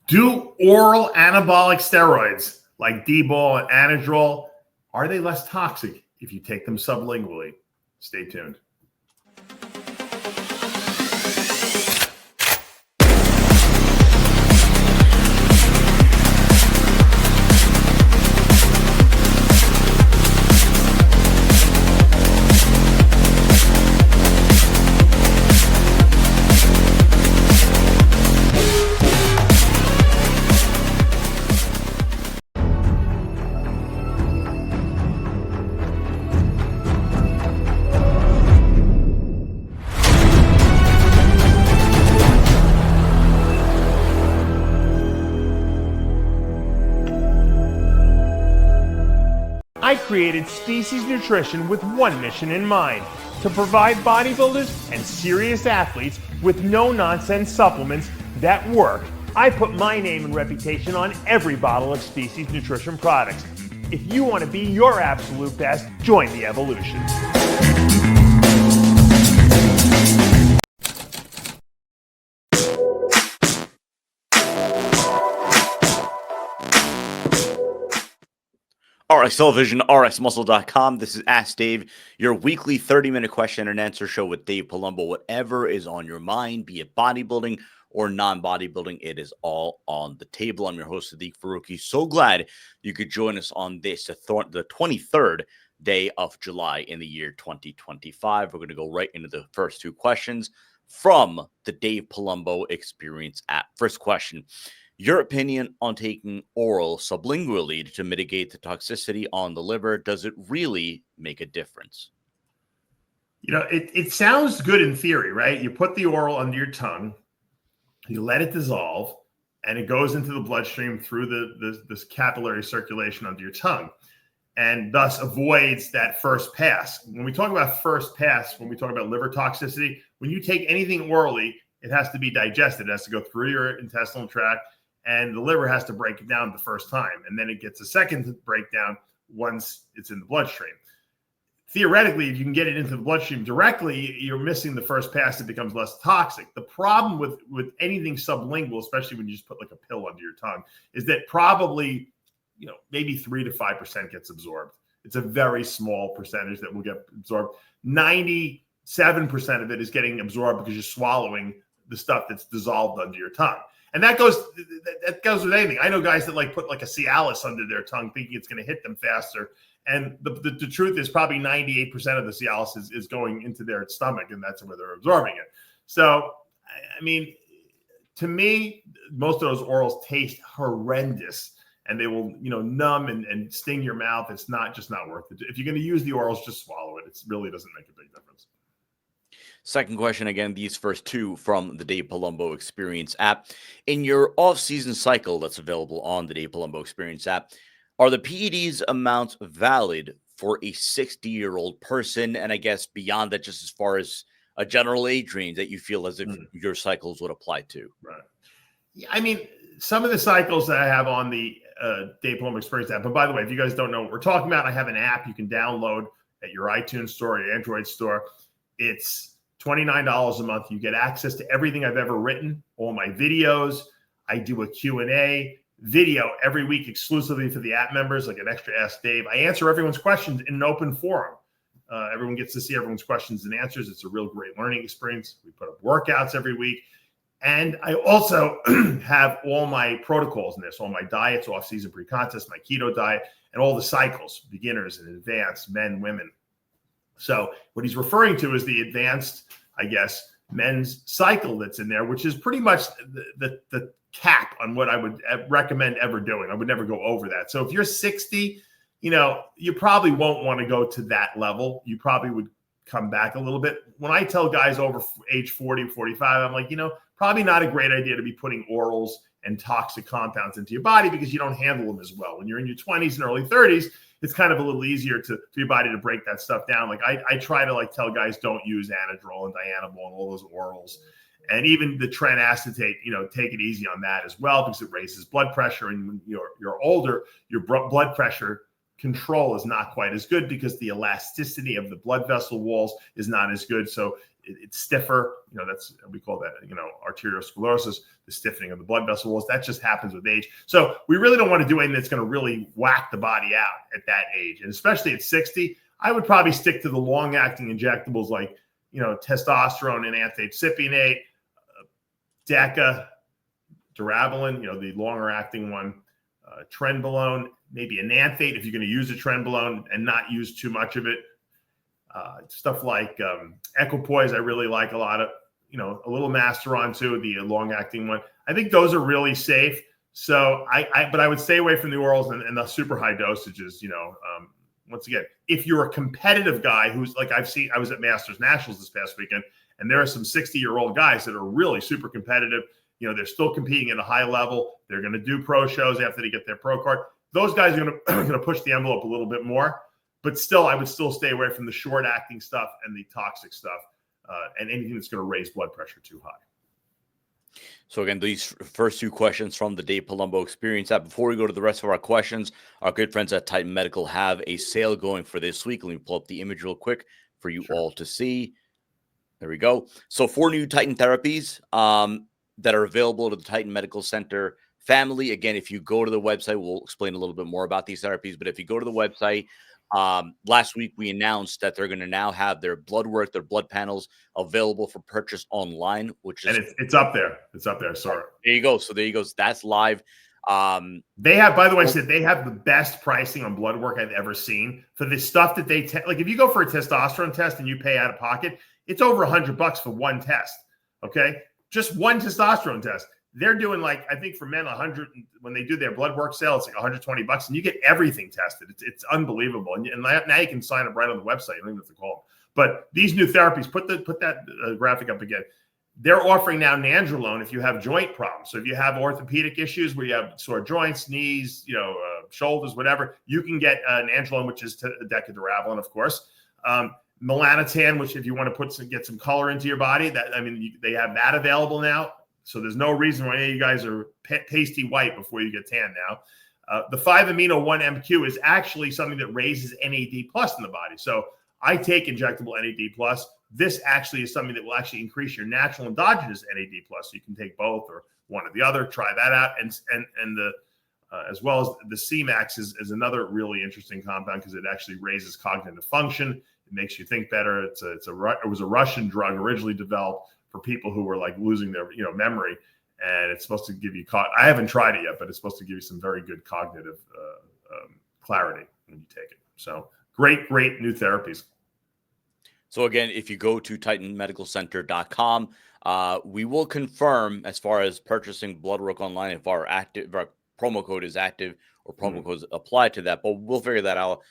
Do oral anabolic steroids like D-bol and Anadrol, are they less toxic if you take them sublingually? Stay tuned. I created Species Nutrition with one mission in mind: to provide bodybuilders and serious athletes with no-nonsense supplements that work. I put my name and reputation on every bottle of Species Nutrition products. If you want to be your absolute best, join the evolution. Rx Television, RxMuscle.com. This is Ask Dave, your weekly 30-minute question and answer show with Dave Palumbo. Whatever is on your mind, be it bodybuilding or non-bodybuilding, it is all on the table. I'm your host, Sadiq Faruqi. So glad you could join us on this, the 23rd day of July in the year 2025. We're going to go right into the first two questions from the Dave Palumbo Experience app. First question: your opinion on taking oral sublingually to mitigate the toxicity on the liver. Does it really make a difference? You know, it sounds good in theory, right? You put the oral under your tongue, you let it dissolve, and it goes into the bloodstream through this capillary circulation under your tongue, and thus avoids that first pass. When we talk about first pass, when we talk about liver toxicity, when you take anything orally, it has to be digested. It has to go through your intestinal tract, and the liver has to break it down the first time. And then it gets a second breakdown once it's in the bloodstream. Theoretically, if you can get it into the bloodstream directly, you're missing the first pass. It becomes less toxic. The problem with anything sublingual, especially when you just put like a pill under your tongue, is that probably, maybe 3 to 5% gets absorbed. It's a very small percentage that will get absorbed. 97% of it is getting absorbed because you're swallowing the stuff that's dissolved under your tongue. And that goes with anything. I know guys that put like a Cialis under their tongue thinking it's going to hit them faster. And the truth is probably 98% of the Cialis is going into their stomach, and that's where they're absorbing it. So, I mean, to me, most of those orals taste horrendous, and they will, numb and sting your mouth. It's just not worth it. If you're going to use the orals, just swallow it. It really doesn't make a big difference. Second question, again, these first two from the Dave Palumbo Experience app. In your off-season cycle that's available on the Dave Palumbo Experience app, are the PEDs amounts valid for a 60-year-old person? And I guess beyond that, just as far as a general age range that you feel as if your cycles would apply to. Right. Yeah, I mean, some of the cycles that I have on the Dave Palumbo Experience app, but by the way, if you guys don't know what we're talking about, I have an app you can download at your iTunes store, your Android store. It's $29 a month. You get access to everything I've ever written, all my videos. I do a Q&A video every week exclusively for the app members, like an extra Ask Dave. I answer everyone's questions in an open forum. Everyone gets to see everyone's questions and answers. It's a real great learning experience. We put up workouts every week. And I also have all my protocols in this, all my diets, off-season, pre-contest, my keto diet, and all the cycles, beginners and advanced, men, women. So what he's referring to is the advanced, I guess, men's cycle that's in there, which is pretty much the cap on what I would recommend ever doing. I would never go over that. So if you're 60, you probably won't want to go to that level. You probably would come back a little bit. When I tell guys over age 40, 45, I'm like, probably not a great idea to be putting orals and toxic compounds into your body because you don't handle them as well. When you're in your 20s and early 30s, it's kind of a little easier for your body to break that stuff down. Like I try to tell guys don't use Anadrol and Dianabol and all those orals. And even the tren acetate, take it easy on that as well because it raises blood pressure. And when you're older, your blood pressure control is not quite as good because the elasticity of the blood vessel walls is not as good. So it's stiffer. That's, we call that, arteriosclerosis, the stiffening of the blood vessel walls. That just happens with age. So we really don't want to do anything that's going to really whack the body out at that age. And especially at 60, I would probably stick to the long-acting injectables like, testosterone and anthocyanate, DECA, Durabolin, the longer-acting one, Trenbolone, maybe a Nanthate if you're going to use a Trenbolone and not use too much of it. Stuff like Equipoise, I really like a lot of, a little Masteron too, the long-acting one. I think those are really safe. So but I would stay away from the orals and the super high dosages. Once again, if you're a competitive guy who's like I was at Masters Nationals this past weekend, and there are some 60-year-old guys that are really super competitive. They're still competing at a high level. They're going to do pro shows after they get their pro card. Those guys are going to push the envelope a little bit more. But still, I would still stay away from the short-acting stuff and the toxic stuff and anything that's going to raise blood pressure too high. So again, these first two questions from the Dave Palumbo Experience app. Before we go to the rest of our questions, our good friends at Titan Medical have a sale going for this week. Let me pull up the image real quick for you all to see. There we go. So 4 new Titan therapies that are available to the Titan Medical Center family. Again, if you go to the website, we'll explain a little bit more about these therapies. But if you go to the website, last week we announced that they're going to now have their blood work, their blood panels available for purchase online, which is, and it's up there. It's up there. Sorry. There you go. So there you go. That's live. They have, by the way, said they have the best pricing on blood work I've ever seen for the stuff that they like. If you go for a testosterone test and you pay out of pocket, it's over $100 for one test. Okay. Just one testosterone test. They're doing I think for men, 100, when they do their blood work sale, it's like $120 and you get everything tested. It's unbelievable. And now you can sign up right on the website. You don't even have to call them. But these new therapies, put that graphic up again. They're offering now Nandrolone if you have joint problems. So if you have orthopedic issues where you have sore joints, knees, shoulders, whatever, you can get Nandrolone, which is Decadurabolin, of course. Melanotan, which if you want to get some color into your body, they have that available now. So there's no reason why any of you guys are pasty white before you get tan now. The 5-amino-1-MQ is actually something that raises NAD plus in the body. So I take injectable NAD plus. This actually is something that will actually increase your natural endogenous NAD plus. You can take both or one or the other. Try that out. And the as well as the CMAX is another really interesting compound because it actually raises cognitive function. It makes you think better. It was a Russian drug originally developed for people who were losing their memory, and it's supposed to give you I haven't tried it yet, but it's supposed to give you some very good cognitive clarity when you take it. So great new therapies. So again, if you go to titanmedicalcenter.com, we will confirm as far as purchasing blood work online if our promo code is active or promo codes apply to that, but we'll figure that out.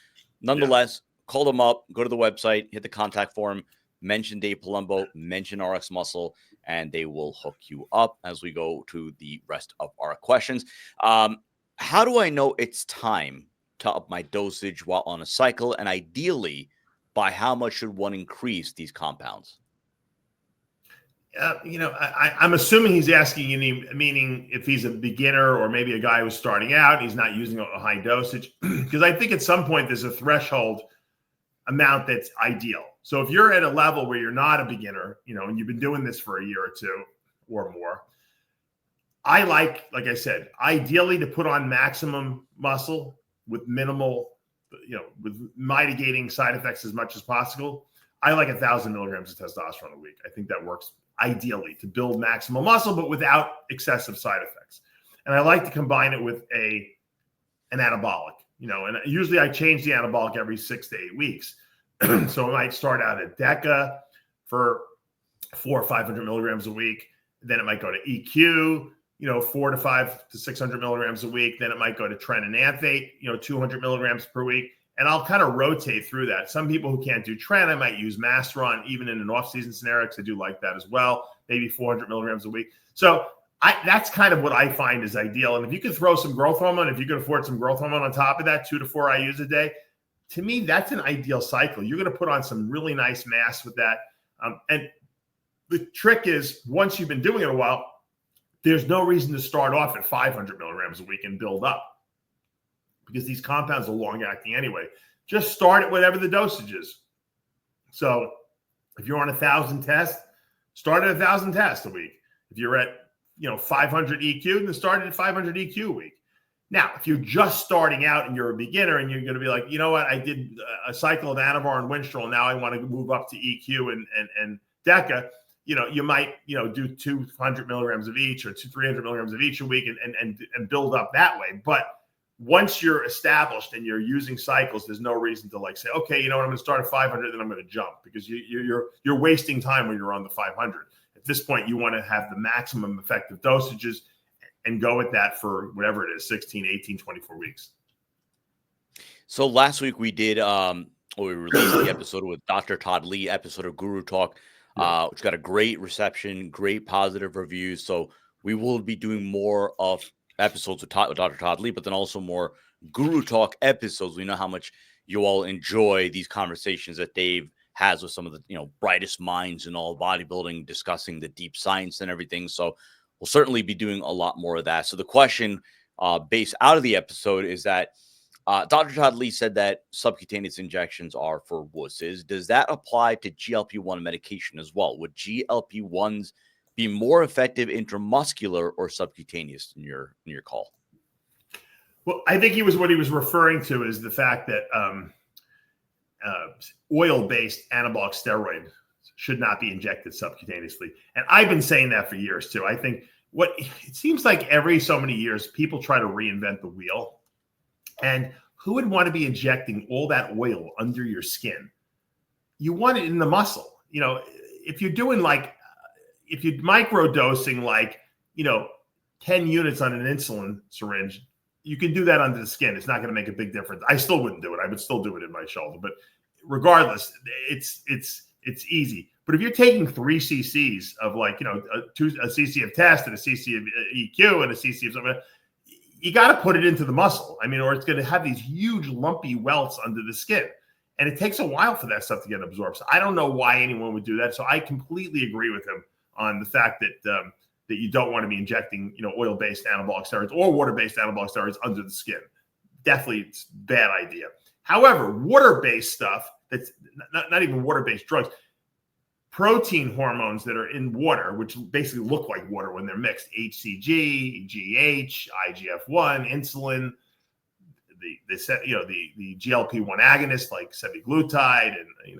Nonetheless, call them up, go to the website, hit the contact form, mention Dave Palumbo, mention RxMuscle, and they will hook you up as we go to the rest of our questions. How do I know it's time to up my dosage while on a cycle? And ideally, by how much should one increase these compounds? I'm assuming he's asking you, meaning if he's a beginner or maybe a guy who's starting out, he's not using a high dosage. Because I think at some point there's a threshold amount that's ideal. So if you're at a level where you're not a beginner, and you've been doing this for a year or two or more, I like I said, ideally to put on maximum muscle with minimal, with mitigating side effects as much as possible. I like 1,000 milligrams of testosterone a week. I think that works ideally to build maximal muscle, but without excessive side effects. And I like to combine it with an anabolic, and usually I change the anabolic every 6 to 8 weeks. So I might start out at DECA for 400 or 500 milligrams a week. Then it might go to EQ, 400 to 500 to 600 milligrams a week. Then it might go to Tren and Anthate, 200 milligrams per week. And I'll kind of rotate through that. Some people who can't do Tren, I might use Masteron, even in an off-season scenario, because I do like that as well, maybe 400 milligrams a week. So that's kind of what I find is ideal. And if you could throw some growth hormone, if you could afford some growth hormone on top of that, 2 to 4 IUs a day, to me, that's an ideal cycle. You're going to put on some really nice mass with that. And the trick is, once you've been doing it a while, there's no reason to start off at 500 milligrams a week and build up. because these compounds are long acting anyway. Just start at whatever the dosage is. So if you're on 1,000 tests, start at 1,000 tests a week. If you're at 500 EQ, then start at 500 EQ a week. Now, if you're just starting out and you're a beginner and you're going to be like, you know what, I did a cycle of Anavar and Winstrol, now I want to move up to EQ and DECA, you might, do 200 milligrams of each or 300 milligrams of each a week and build up that way. But once you're established and you're using cycles, there's no reason to say, okay, I'm going to start at 500, then I'm going to jump, because you're wasting time when you're on the 500. At this point, you want to have the maximum effective dosages and go with that for whatever it is, 16, 18, 24 weeks. So last week we did, we released the episode with Dr. Todd Lee, episode of Guru Talk, which got a great reception, great positive reviews. So we will be doing more of episodes with Dr. Todd Lee, but then also more Guru Talk episodes. We know how much you all enjoy these conversations that Dave has with some of the brightest minds in all bodybuilding, discussing the deep science and everything. So we'll certainly be doing a lot more of that. So the question based out of the episode is that Dr. Todd Lee said that subcutaneous injections are for wusses. Does that apply to GLP-1 medication as well? Would GLP-1s be more effective intramuscular or subcutaneous in your call? Well, I think what he was referring to is the fact that oil-based anabolic steroid should not be injected subcutaneously. And I've been saying that for years too. I think it seems like every so many years, people try to reinvent the wheel. And who would want to be injecting all that oil under your skin? You want it in the muscle. If you're doing if you're microdosing 10 units on an insulin syringe, you can do that under the skin. It's not going to make a big difference. I still wouldn't do it. I would still do it in my shoulder. But regardless, it's easy. But if you're taking 3 cc's of a cc of test and a cc of EQ and a cc of something, you got to put it into the muscle. Or it's going to have these huge lumpy welts under the skin. And it takes a while for that stuff to get absorbed. So I don't know why anyone would do that. So I completely agree with him on the fact that you don't want to be injecting, oil-based anabolic steroids or water-based anabolic steroids under the skin. Definitely, it's a bad idea. However, water-based stuff, that's not even water-based drugs, protein hormones that are in water, which basically look like water when they're mixed, HCG, GH, IGF-1, insulin, the GLP-1 agonists like semaglutide and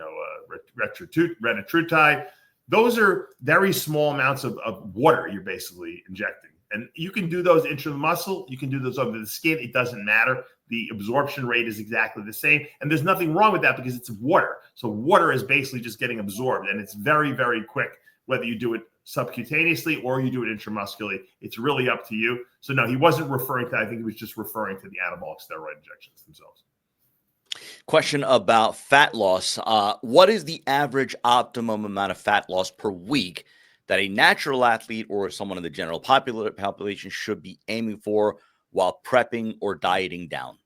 retatrutide. Those are very small amounts of water you're basically injecting. And you can do those into the muscle. You can do those under the skin. It doesn't matter. The absorption rate is exactly the same. And there's nothing wrong with that because it's water. So water is basically just getting absorbed. And it's very, very quick, whether you do it subcutaneously or you do it intramuscularly. It's really up to you. So no, he wasn't referring to, I think he was just referring to the anabolic steroid injections themselves. Question about fat loss. What is the average optimum amount of fat loss per week that a natural athlete or someone in the general population should be aiming for while prepping or dieting down?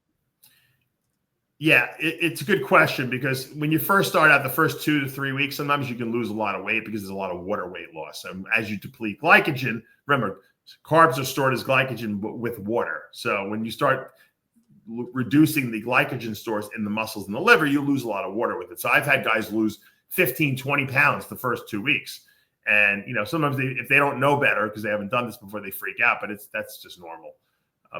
Yeah, it's a good question because when you first start out the first 2 to 3 weeks, sometimes you can lose a lot of weight because there's a lot of water weight loss. And as you deplete glycogen, remember, carbs are stored as glycogen with water. So when you start reducing the glycogen stores in the muscles and the liver, you lose a lot of water with it. So I've had guys lose 15, 20 pounds the first 2 weeks. And, sometimes if they don't know better because they haven't done this before, they freak out, but that's just normal.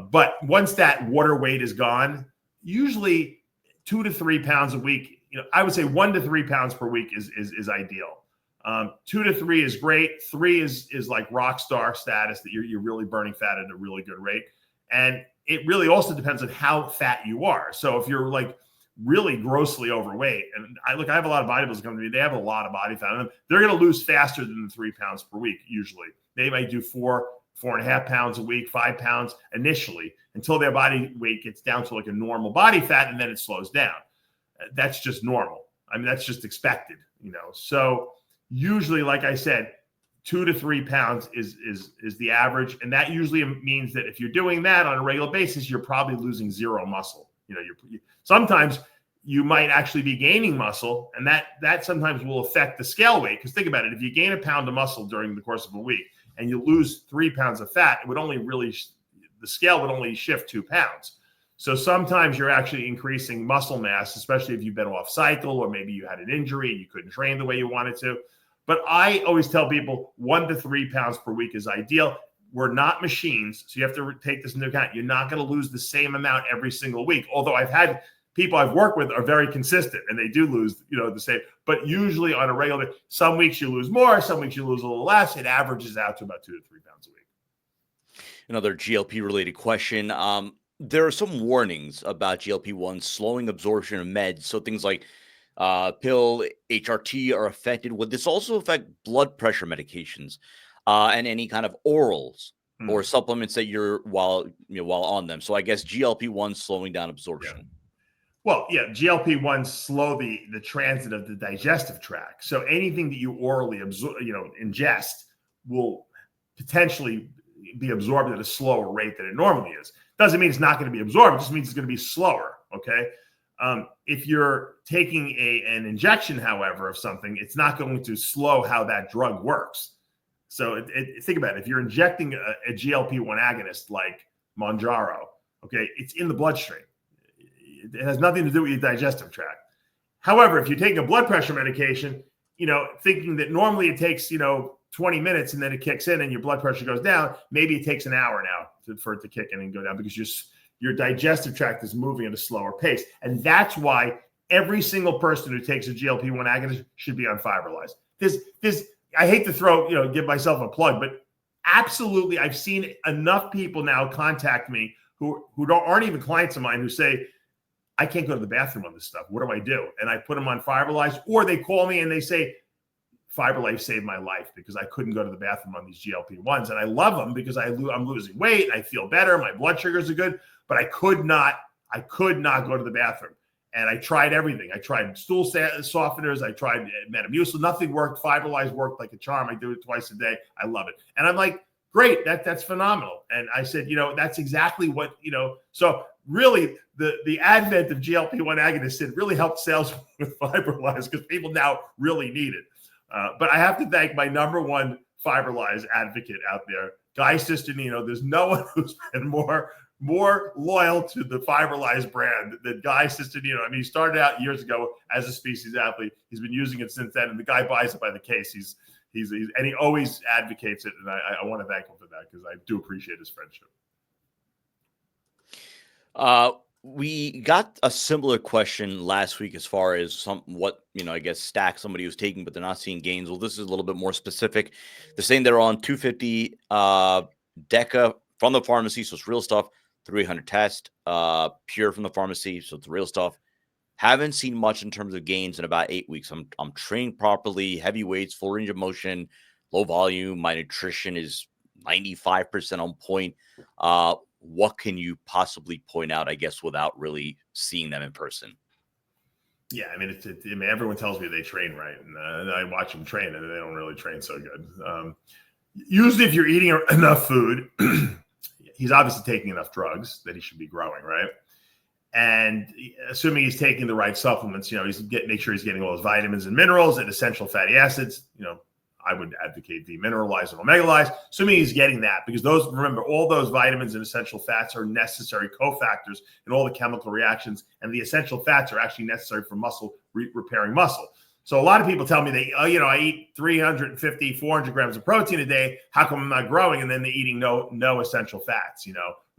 But once that water weight is gone, usually 2 to 3 pounds a week, I would say 1 to 3 pounds per week is ideal. 2 to 3 is great. 3 is like rock star status that you're really burning fat at a really good rate. And it really also depends on how fat you are. So if you're really grossly overweight, and I have a lot of bodybuilders come to me, they have a lot of body fat on them. They're going to lose faster than the 3 pounds per week. Usually they might do 4.5 pounds a week, 5 pounds initially until their body weight gets down to a normal body fat. And then it slows down. That's just normal. That's just expected, so usually, like I said, 2 to 3 pounds is the average. And that usually means that if you're doing that on a regular basis, you're probably losing zero muscle. Sometimes you might actually be gaining muscle, and that sometimes will affect the scale weight. Because think about it, if you gain a pound of muscle during the course of a week and you lose 3 pounds of fat, the scale would only shift 2 pounds. So sometimes you're actually increasing muscle mass, especially if you've been off cycle or maybe you had an injury and you couldn't train the way you wanted to. But I always tell people 1 to 3 pounds per week is ideal. We're not machines, so you have to take this into account. You're not going to lose the same amount every single week. Although I've had people I've worked with are very consistent and they do lose, the same. But usually on a regular, some weeks you lose more, some weeks you lose a little less. It averages out to about 2 to 3 pounds a week. Another GLP related question. There are some warnings about GLP-1 slowing absorption of meds. So things like pill, HRT are affected. Would this also affect blood pressure medications and any kind of orals or supplements that you're while on them? So I guess GLP-1 slowing down absorption. Yeah. Well, yeah, GLP-1s slow the transit of the digestive tract. So anything that you orally ingest will potentially be absorbed at a slower rate than it normally is. Doesn't mean it's not going to be absorbed. It just means it's going to be slower. Okay. If you're taking an injection, however, of something, it's not going to slow how that drug works. So think about it. If you're injecting a GLP-1 agonist like Mounjaro, okay, it's in the bloodstream. It has nothing to do with your digestive tract. However, if you're taking a blood pressure medication, thinking that normally it takes, 20 minutes and then it kicks in and your blood pressure goes down, maybe it takes an hour now for it to kick in and go down because your digestive tract is moving at a slower pace. And that's why every single person who takes a GLP-1 agonist should be on lipolyze. I hate to give myself a plug, but absolutely, I've seen enough people now contact me who aren't even clients of mine who say, I can't go to the bathroom on this stuff. What do I do? And I put them on lipolyze, or they call me and they say, lipolyze saved my life because I couldn't go to the bathroom on these GLP-1s. And I love them because I'm losing weight. I feel better. My blood sugars are good, but I could not go to the bathroom. And I tried everything. I tried stool softeners. I tried Metamucil. Nothing worked. Lipolyze worked like a charm. I do it twice a day. I love it. And I'm like, great. That's phenomenal. And I said, that's exactly what, so really the advent of GLP-1 agonists, it really helped sales with lipolyze because people now really need it. But I have to thank my number one lipolyze advocate out there, Guy Cisternino. There's no one who's been more loyal to the lipolyze brand than Guy Cisternino. I mean, he started out years ago as a species athlete. He's been using it since then, and the guy buys it by the case. He's and he always advocates it, and I want to thank him for that because I do appreciate his friendship. We got a similar question last week as far as I guess stack somebody was taking, but they're not seeing gains. Well, this is a little bit more specific. They're saying they're on 250 Deca from the pharmacy, so it's real stuff. 300 test, pure from the pharmacy, so it's real stuff. Haven't seen much in terms of gains in about 8 weeks. I'm trained properly, heavy weights, full range of motion, low volume. My nutrition is 95% on point. What can you possibly point out, I guess, without really seeing them in person? Yeah, I mean, everyone tells me they train right, and I watch them train, and they don't really train so good. Usually, if you're eating enough food, he's obviously taking enough drugs that he should be growing, right? And assuming he's taking the right supplements, make sure he's getting all his vitamins and minerals and essential fatty acids. I would advocate v-mineralyze and omega-lyze, assuming he's getting that, because remember, all those vitamins and essential fats are necessary cofactors in all the chemical reactions, and the essential fats are actually necessary for muscle repairing muscle. So a lot of people tell me I eat 350, 400 grams of protein a day. How come I'm not growing? And then they're eating no essential fats.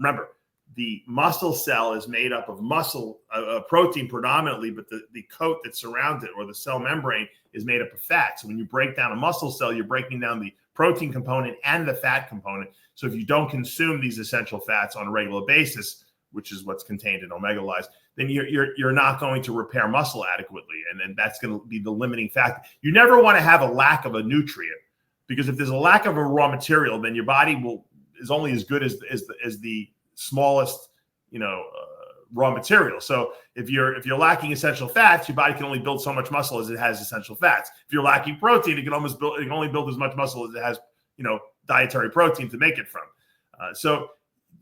Remember, the muscle cell is made up of muscle protein predominantly, but the coat that surrounds it, or the cell membrane, is made up of fat. So when you break down a muscle cell, you're breaking down the protein component and the fat component. So if you don't consume these essential fats on a regular basis, which is what's contained in omega-lyze, then you're not going to repair muscle adequately. And then that's going to be the limiting factor. You never want to have a lack of a nutrient, because if there's a lack of a raw material, then your body is only as good as the smallest, raw material. So if you're lacking essential fats, your body can only build so much muscle as it has essential fats. If you're lacking protein, it can only build as much muscle as it has, dietary protein to make it from. So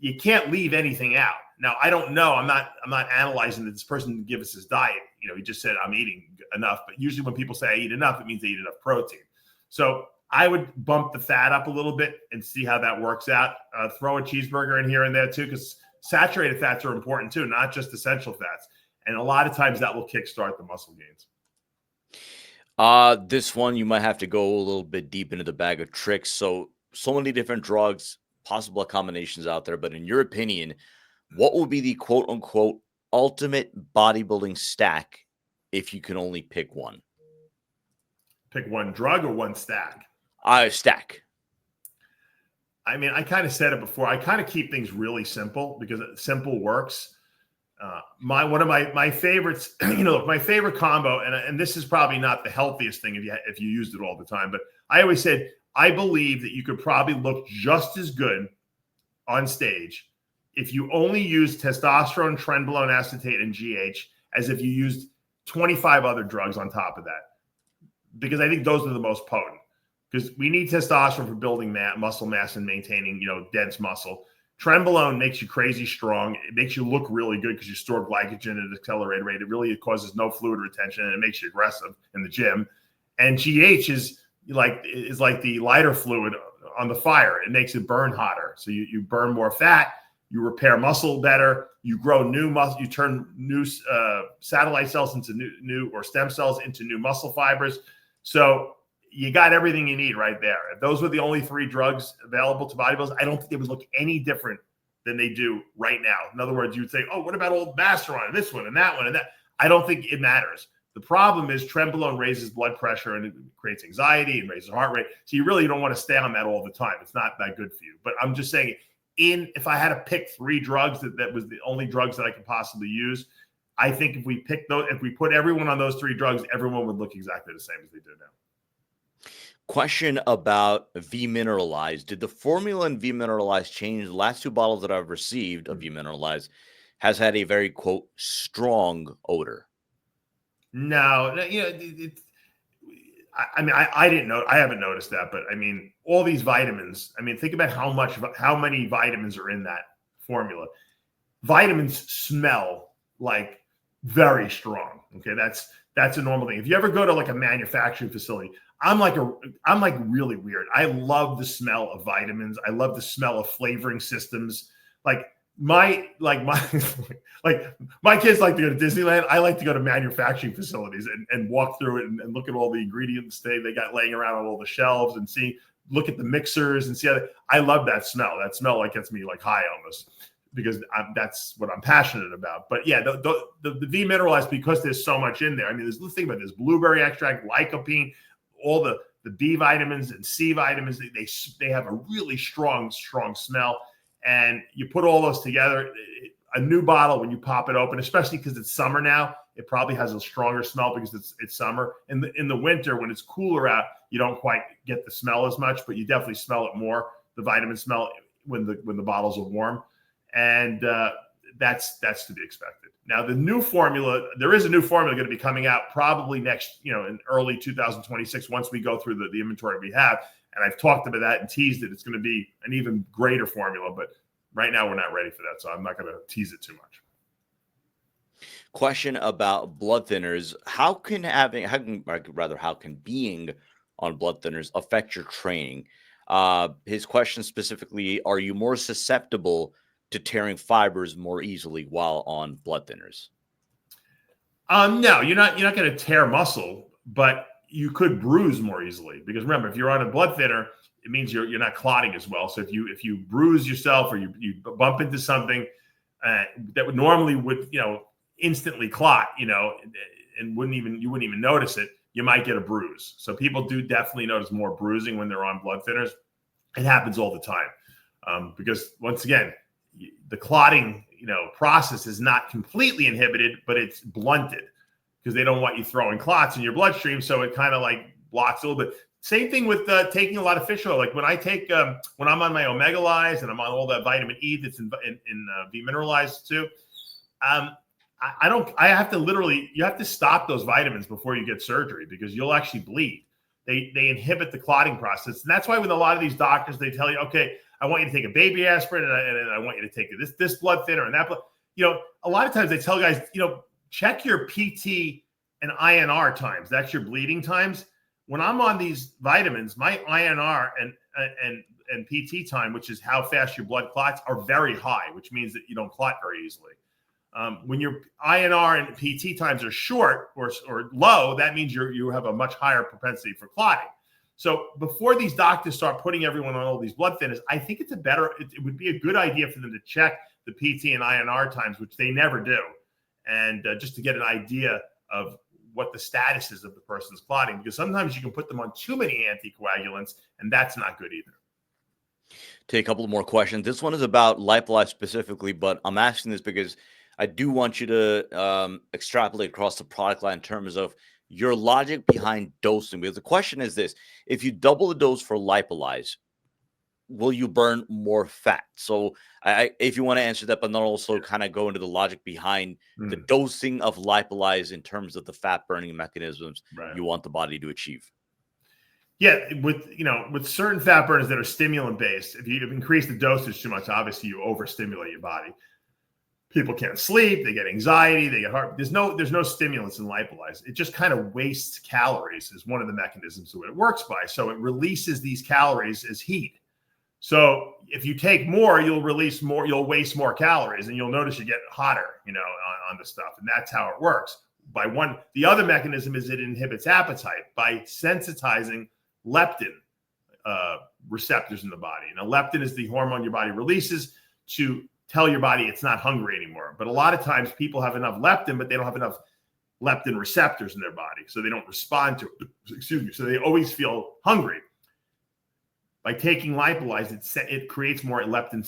you can't leave anything out. Now, I don't know. I'm not analyzing that this person didn't give us his diet. He just said, I'm eating enough. But usually when people say I eat enough, it means they eat enough protein. So I would bump the fat up a little bit and see how that works out. Throw a cheeseburger in here and there too, because saturated fats are important too, not just essential fats. And a lot of times that will kickstart the muscle gains. This one you might have to go a little bit deep into the bag of tricks. So many different drugs, possible combinations out there. But in your opinion, what will be the quote unquote ultimate bodybuilding stack if you can only pick one? Pick one drug or one stack? Stack. I mean, I kind of said it before. I kind of keep things really simple because simple works. One of my favorites, my favorite combo, and this is probably not the healthiest thing if you used it all the time, but I always said I believe that you could probably look just as good on stage if you only used testosterone, trenbolone acetate, and GH as if you used 25 other drugs on top of that, because I think those are the most potent. Because we need testosterone for building muscle mass and maintaining, dense muscle. Trenbolone makes you crazy strong. It makes you look really good because you store glycogen at an accelerated rate. It causes no fluid retention, and it makes you aggressive in the gym. And GH is like the lighter fluid on the fire. It makes it burn hotter. So you burn more fat, you repair muscle better, you grow new muscle, you turn new satellite cells into new or stem cells into new muscle fibers. So you got everything you need right there. If those were the only 3 drugs available to bodybuilders, I don't think they would look any different than they do right now. In other words, you'd say, oh, what about old Masteron and this one and that one and that? I don't think it matters. The problem is trenbolone raises blood pressure and it creates anxiety and raises heart rate. So you really don't want to stay on that all the time. It's not that good for you. But I'm just saying, if I had to pick 3 drugs that was the only drugs that I could possibly use, I think if we put everyone on those 3 drugs, everyone would look exactly the same as they do now. Question about v-mineralyze. Did the formula in v-mineralyze change? The last 2 bottles that I've received of v-mineralyze has had a very, quote, strong odor. No, I didn't know. I haven't noticed that, but I mean, all these vitamins. I mean, think about how many vitamins are in that formula. Vitamins smell like very strong. Okay, that's a normal thing. If you ever go to like a manufacturing facility, I'm like really weird. I love the smell of vitamins. I love the smell of flavoring systems. My kids like to go to Disneyland. I like to go to manufacturing facilities and walk through it and look at all the ingredients they got laying around on all the shelves and look at the mixers and see how I love that smell. That smell like gets me like high almost, because that's what I'm passionate about. But yeah, the v-mineralize, because there's so much in there. I mean, think about this: blueberry extract, lycopene, all the B vitamins and C vitamins. They have a really strong smell. And you put all those together, a new bottle, when you pop it open, especially because it's summer now, it probably has a stronger smell because it's summer. In the winter, when it's cooler out, you don't quite get the smell as much, but you definitely smell it more, the vitamin smell, when the bottles are warm. And that's to be expected. Now, there is a new formula going to be coming out probably next, in early 2026, once we go through the inventory we have. And I've talked about that and teased it. It's going to be an even greater formula, but right now we're not ready for that. So I'm not going to tease it too much. Question about blood thinners. How can being on blood thinners affect your training? His question specifically, are you more susceptible to tearing fibers more easily while on blood thinners? No, you're not going to tear muscle, but you could bruise more easily, because remember, if you're on a blood thinner, it means you're not clotting as well. So if you bruise yourself or you bump into something that would normally instantly clot, and you wouldn't even notice it, you might get a bruise. So people do definitely notice more bruising when they're on blood thinners. It happens all the time because, once again, the clotting process is not completely inhibited, but it's blunted, because they don't want you throwing clots in your bloodstream. So it kind of like blocks a little bit. Same thing with taking a lot of fish oil. Like when I take, when I'm on my omega-lyze and I'm on all that vitamin E that's in v-mineralize too, you have to stop those vitamins before you get surgery, because you'll actually bleed. They inhibit the clotting process. And that's why with a lot of these doctors, they tell you, okay, I want you to take a baby aspirin and I want you to take this blood thinner and that blood. A lot of times they tell guys, check your PT and INR times. That's your bleeding times. When I'm on these vitamins, my INR and PT time, which is how fast your blood clots, are very high, which means that you don't clot very easily. When your INR and PT times are short or low, that means you have a much higher propensity for clotting. So before these doctors start putting everyone on all these blood thinners, I think it would be a good idea for them to check the PT and INR times, which they never do, and just to get an idea of what the status is of the person's clotting, because sometimes you can put them on too many anticoagulants, and that's not good either. Take a couple more questions. This one is about lipolyze specifically, but I'm asking this because I do want you to extrapolate across the product line in terms of your logic behind dosing. Because the question is this: if you double the dose for lipolyze, will you burn more fat? So if you want to answer that, but not also kind of go into the logic behind the dosing of lipolyze in terms of the fat burning mechanisms you want the body to achieve. Yeah, with certain fat burners that are stimulant based, if you increase the dosage too much, obviously you overstimulate your body. People can't sleep, they get anxiety, they get heart. There's no stimulants in lipolyze. It just kind of wastes calories is one of the mechanisms that it works by. So it releases these calories as heat. So if you take more, you'll release more, you'll waste more calories, and you'll notice you get hotter, on the stuff. And that's how it works. The other mechanism is it inhibits appetite by sensitizing leptin receptors in the body. Now, leptin is the hormone your body releases to tell your body it's not hungry anymore. But a lot of times people have enough leptin, but they don't have enough leptin receptors in their body. So they don't respond to it. So they always feel hungry. By taking lipolyze, it creates more leptin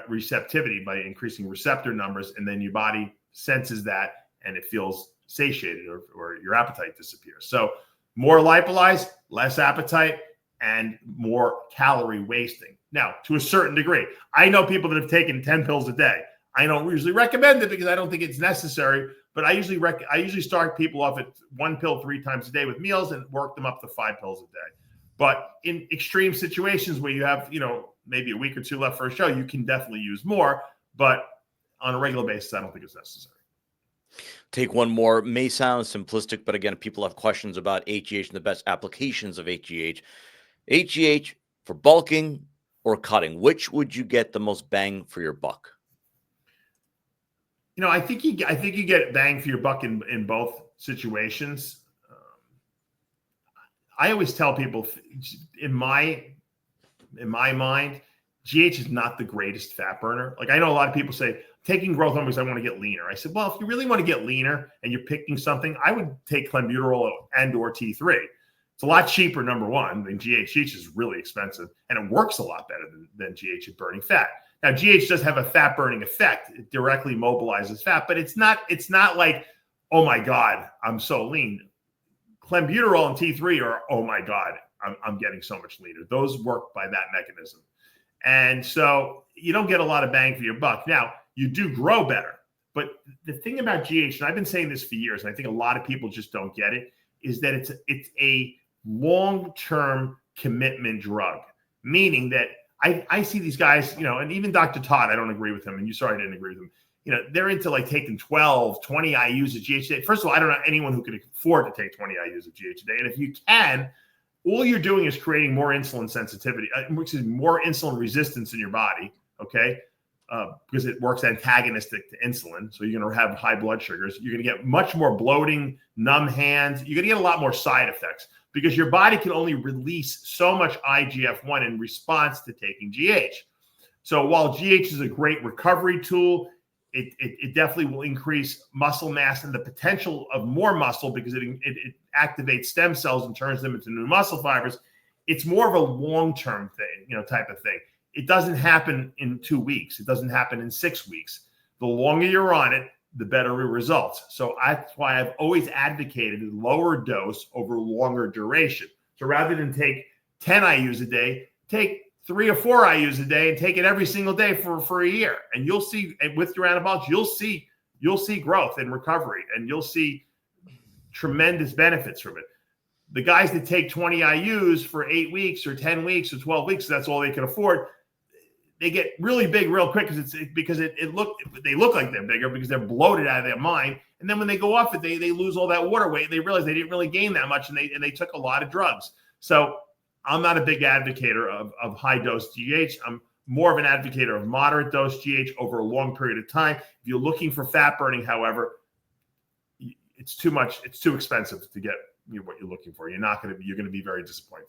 receptivity by increasing receptor numbers, and then your body senses that and it feels satiated or your appetite disappears. So more lipolyze, less appetite, and more calorie wasting. Now, to a certain degree, I know people that have taken 10 pills a day. I don't usually recommend it because I don't think it's necessary, but I usually start people off at 1 pill 3 times a day with meals and work them up to 5 pills a day. But in extreme situations where you have, maybe a week or 2 left for a show, you can definitely use more. But on a regular basis, I don't think it's necessary. Take one more. May sound simplistic, but again, people have questions about HGH and the best applications of HGH. HGH for bulking or cutting, which would you get the most bang for your buck? I think you get bang for your buck in both situations. I always tell people, in my mind, GH is not the greatest fat burner. Like, I know a lot of people say, taking growth hormone because I want to get leaner. I said, well, if you really want to get leaner and you're picking something, I would take clenbuterol and or T3. It's a lot cheaper, number one, than GH. GH is really expensive, and it works a lot better than GH at burning fat. Now, GH does have a fat burning effect. It directly mobilizes fat, but it's not like, oh my God, I'm so lean. Clenbuterol and T3 are, oh my God, I'm getting so much leaner. Those work by that mechanism. And so you don't get a lot of bang for your buck. Now, you do grow better. But the thing about GH, and I've been saying this for years, and I think a lot of people just don't get it, is that it's a long-term commitment drug, meaning that I see these guys, and even Dr. Todd, I don't agree with him, and you saw I didn't agree with him. They're into like taking 12, 20 IUs of GH a day. First of all, I don't know anyone who could afford to take 20 IUs of GH a day. And if you can, all you're doing is creating more insulin sensitivity, more insulin resistance in your body, okay? Because it works antagonistic to insulin. So you're going to have high blood sugars. You're going to get much more bloating, numb hands. You're going to get a lot more side effects because your body can only release so much IGF-1 in response to taking GH. So while GH is a great recovery tool, it definitely will increase muscle mass and the potential of more muscle because it activates stem cells and turns them into new muscle fibers. It's more of a long-term thing, type of thing. It doesn't happen in 2 weeks. It doesn't happen in 6 weeks. The longer you're on it, the better the results. So that's why I've always advocated a lower dose over longer duration. So rather than take 10 IUs a day, take 3 or 4 IUs a day and take it every single day for a year. And you'll see, with your anabolics, you'll see growth and recovery, and you'll see tremendous benefits from it. The guys that take 20 IUs for 8 weeks or 10 weeks or 12 weeks, that's all they can afford. They get really big real quick because they look like they're bigger because they're bloated out of their mind. And then when they go off it, they lose all that water weight. They realize they didn't really gain that much, and they took a lot of drugs. So I'm not a big advocate of high dose GH. I'm more of an advocate of moderate dose GH over a long period of time. If you're looking for fat burning, however, it's too much. It's too expensive to get what you're looking for. You're going to be very disappointed.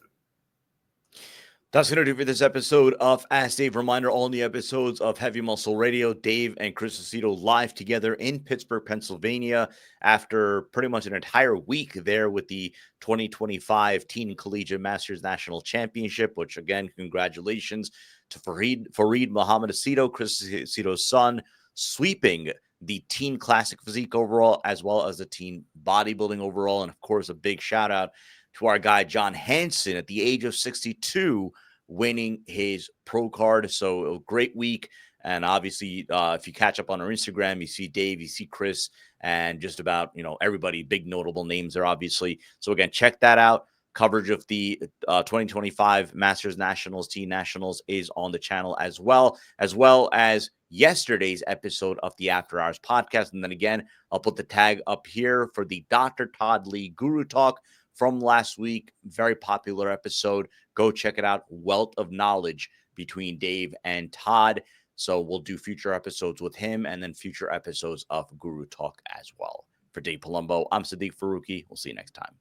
That's going to do it for this episode of Ask Dave. Reminder, all new episodes of Heavy Muscle Radio, Dave and Chris Aceto live together in Pittsburgh, Pennsylvania, after pretty much an entire week there with the 2025 Teen Collegiate Masters National Championship, which, again, congratulations to Fareed Muhammad Aceto, Chris Aceto's son, sweeping the Teen Classic Physique overall, as well as the Teen Bodybuilding overall. And, of course, a big shout-out to our guy, John Hansen, at the age of 62, winning his pro card. So a great week. And obviously, if you catch up on our Instagram, you see Dave, you see Chris, and just about, everybody, big notable names there, obviously. So again, check that out. Coverage of the 2025 Masters Nationals, Teen Nationals is on the channel as well as yesterday's episode of the After Hours podcast. And then again, I'll put the tag up here for the Dr. Todd Lee Guru Talk from last week. Very popular episode. Go check it out. Wealth of knowledge between Dave and Todd. So we'll do future episodes with him and then future episodes of Guru Talk as well. For Dave Palumbo, I'm Sadiq Faruqi. We'll see you next time.